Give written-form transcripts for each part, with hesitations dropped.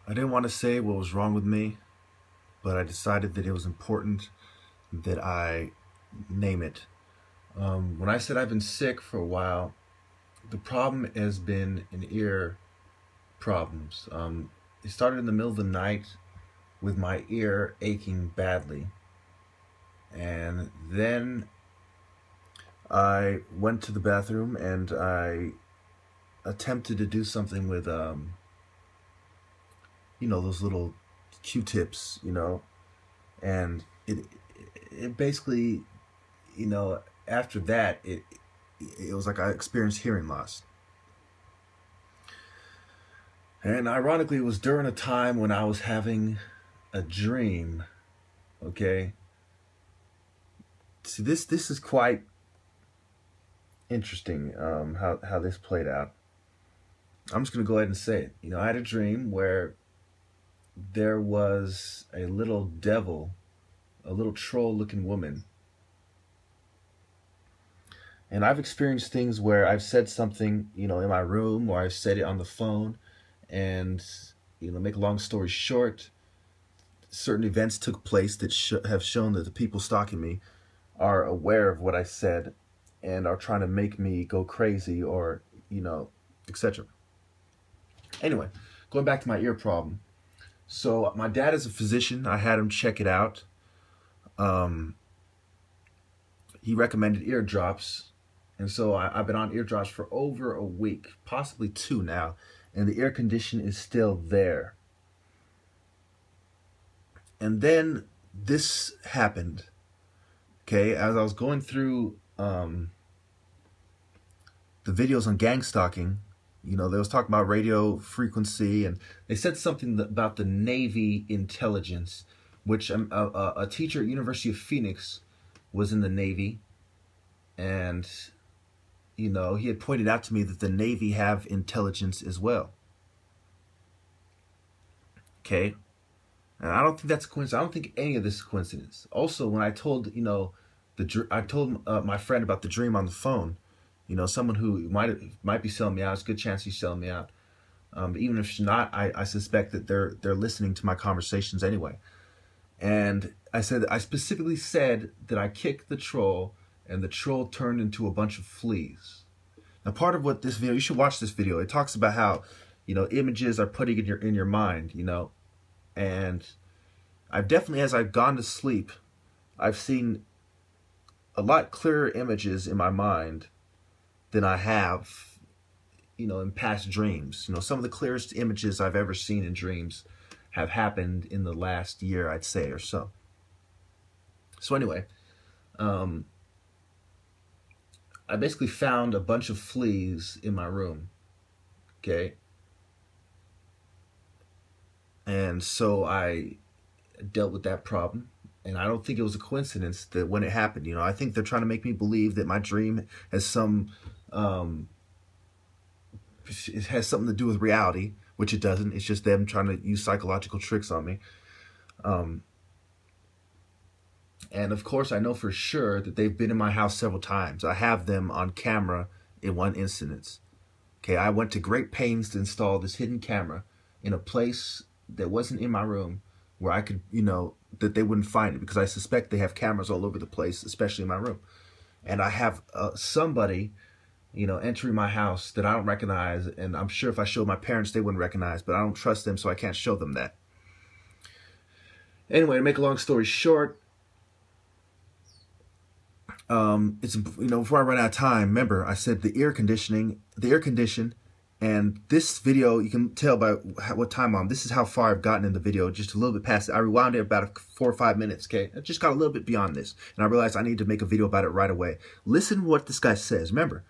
I didn't want to say what was wrong with me, but I decided that it was important that I name it. When I said I've been sick for a while, the problem has been in ear problems. It started in the middle of the night with my ear aching badly. And then I went to the bathroom and I attempted to do something with, those little Q-tips, and it basically, after that, it was like I experienced hearing loss. And ironically, it was during a time when I was having a dream, okay? See, this is quite interesting, how this played out. I'm just going to go ahead and say it. I had a dream where there was a little devil, a little troll-looking woman. And I've experienced things where I've said something, in my room, or I've said it on the phone, and, make a long story short, certain events took place that have shown that the people stalking me are aware of what I said and are trying to make me go crazy or, etc. Anyway, going back to my ear problem. So my dad is a physician. I had him check it out. He recommended ear drops. And so I've been on ear drops for over a week, possibly 2 now. And the ear condition is still there. And then this happened. Okay, as I was going through the videos on Gangstalking, they was talking about radio frequency, and they said something about the Navy intelligence, which a teacher at University of Phoenix was in the Navy, and he had pointed out to me that the Navy have intelligence as well. Okay, and I don't think that's a coincidence. I don't think any of this is coincidence. Also, when I told I told my friend about the dream on the phone. Someone who might be selling me out. It's a good chance he's selling me out. Even if she's not, I suspect that they're listening to my conversations anyway. And I specifically said that I kicked the troll, and the troll turned into a bunch of fleas. Now, part of what this video, you should watch this video. It talks about how images are putting in your mind. And I've definitely, as I've gone to sleep, I've seen a lot clearer images in my mind than I have, in past dreams. Some of the clearest images I've ever seen in dreams have happened in the last year, I'd say, or so. So anyway, I basically found a bunch of fleas in my room, okay? And so I dealt with that problem. And I don't think it was a coincidence that when it happened, I think they're trying to make me believe that my dream has it has something to do with reality, which it doesn't. It's just them trying to use psychological tricks on me. And of course, I know for sure that they've been in my house several times. I have them on camera in one instance. Okay, I went to great pains to install this hidden camera in a place that wasn't in my room, where I could, that they wouldn't find it, because I suspect they have cameras all over the place, especially in my room. And I have somebody, entering my house that I don't recognize, and I'm sure if I showed my parents, they wouldn't recognize, but I don't trust them, so I can't show them that. Anyway, to make a long story short, it's, before I run out of time, remember, I said the ear condition, and this video, you can tell by what time I'm on. This is how far I've gotten in the video, just a little bit past it. I rewound it about 4 or 5 minutes, okay? I just got a little bit beyond this, and I realized I need to make a video about it right away. Listen to what this guy says. Remember,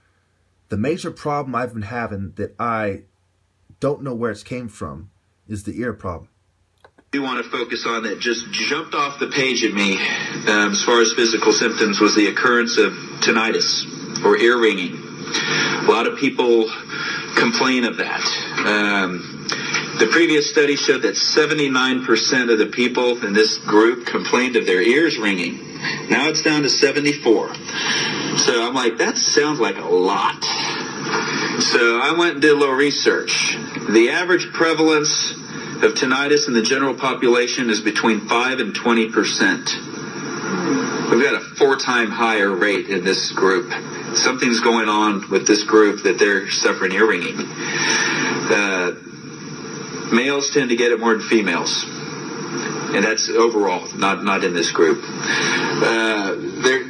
the major problem I've been having that I don't know where it came from is the ear problem. I do want to focus on that just jumped off the page at me as far as physical symptoms was the occurrence of tinnitus or ear ringing. A lot of people complain of that. The previous study showed that 79% of the people in this group complained of their ears ringing. Now it's down to 74. So I'm like, that sounds like a lot. So I went and did a little research. The average prevalence of tinnitus in the general population is between 5 and 20%. We've got a 4-time higher rate in this group. Something's going on with this group that they're suffering ear ringing. Males tend to get it more than females. And that's overall, not in this group.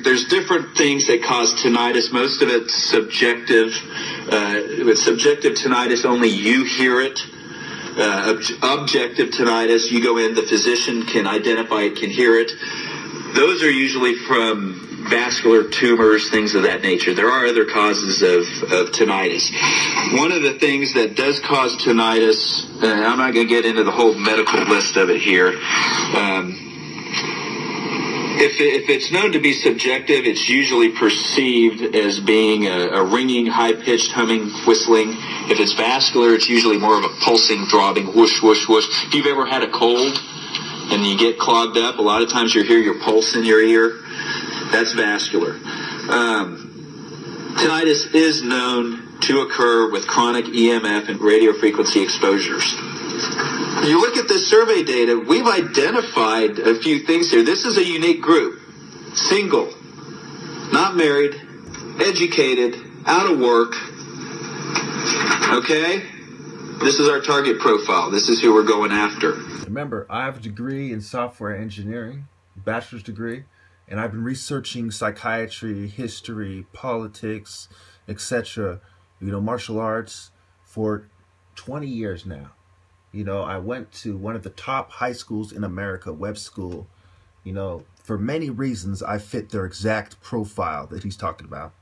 There's different things that cause tinnitus. Most of it's subjective. With subjective tinnitus, only you hear it. Objective tinnitus, you go in, the physician can identify it, can hear it. Those are usually from vascular tumors, things of that nature. There are other causes of tinnitus. One of the things that does cause tinnitus, and I'm not going to get into the whole medical list of it here, if it's known to be subjective, it's usually perceived as being a ringing, high-pitched humming, whistling. If it's vascular, it's usually more of a pulsing, throbbing, whoosh, whoosh, whoosh. If you've ever had a cold and you get clogged up, a lot of times you hear your pulse in your ear. That's vascular. Tinnitus is known to occur with chronic EMF and radio frequency exposures. You look at this survey data, we've identified a few things here. This is a unique group. Single, not married, educated, out of work. Okay? This is our target profile. This is who we're going after. Remember, I have a degree in software engineering, bachelor's degree, and I've been researching psychiatry, history, politics, etc., martial arts for 20 years now. I went to one of the top high schools in America, web school. For many reasons, I fit their exact profile that he's talking about.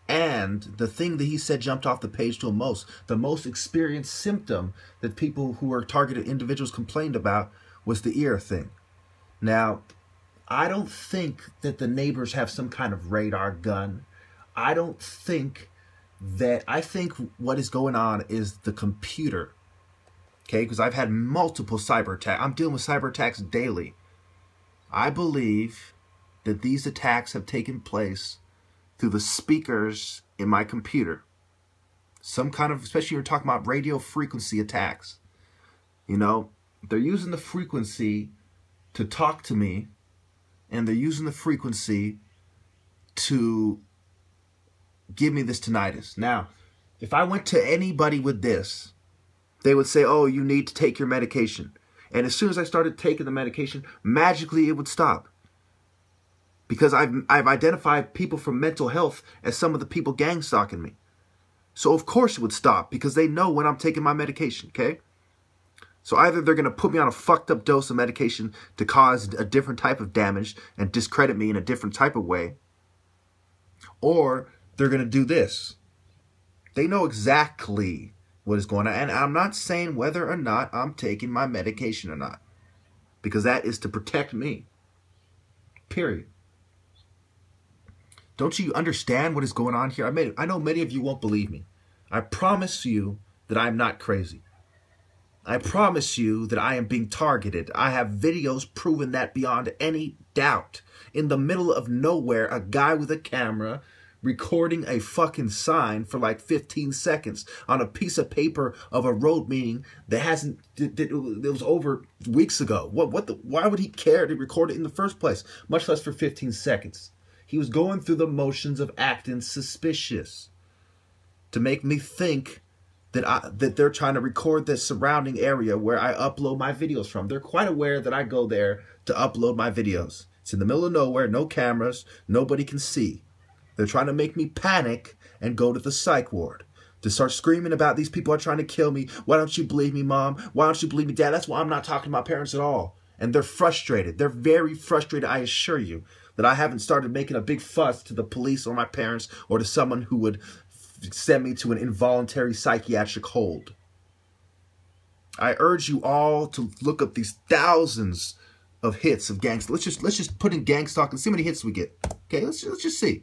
And the thing that he said jumped off the page to him most, the most experienced symptom that people who are targeted individuals complained about was the ear thing. Now, I don't think that the neighbors have some kind of radar gun. I think what is going on is the computer. Okay, because I've had multiple cyber attacks. I'm dealing with cyber attacks daily. I believe that these attacks have taken place through the speakers in my computer. Some kind of, especially you're talking about radio frequency attacks. They're using the frequency to talk to me, and they're using the frequency to give me this tinnitus. Now, if I went to anybody with this, they would say, oh, you need to take your medication. And as soon as I started taking the medication, magically it would stop. Because I've identified people from mental health as some of the people gang-stalking me. So of course it would stop, because they know when I'm taking my medication, okay? So either they're going to put me on a fucked up dose of medication to cause a different type of damage and discredit me in a different type of way, or they're going to do this. They know exactly what is going on. And I'm not saying whether or not I'm taking my medication or not, because that is to protect me. Period. Don't you understand what is going on here? I know many of you won't believe me. I promise you that I'm not crazy. I promise you that I am being targeted. I have videos proving that beyond any doubt. In the middle of nowhere, a guy with a camera recording a fucking sign for like 15 seconds on a piece of paper of a road meeting that it was over weeks ago. Why would he care to record it in the first place? Much less for 15 seconds. He was going through the motions of acting suspicious to make me think that they're trying to record the surrounding area where I upload my videos from. They're quite aware that I go there to upload my videos. It's in the middle of nowhere, no cameras, nobody can see. They're trying to make me panic and go to the psych ward, to start screaming about these people are trying to kill me. Why don't you believe me, Mom? Why don't you believe me, Dad? That's why I'm not talking to my parents at all. And they're frustrated. They're very frustrated, I assure you, that I haven't started making a big fuss to the police or my parents or to someone who would send me to an involuntary psychiatric hold. I urge you all to look up these thousands of hits of Gangstalking. Let's just put in Gangstalking and see how many hits we get. Okay, let's just see.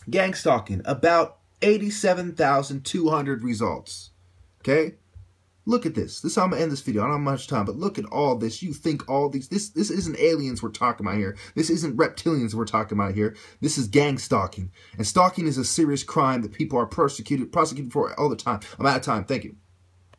Gangstalking, about 87,200 results. Okay? Look at this. This is how I'm going to end this video. I don't have much time, but look at all this. You think all these... This isn't aliens we're talking about here. This isn't reptilians we're talking about here. This is gangstalking. And stalking is a serious crime that people are prosecuted for all the time. I'm out of time. Thank you.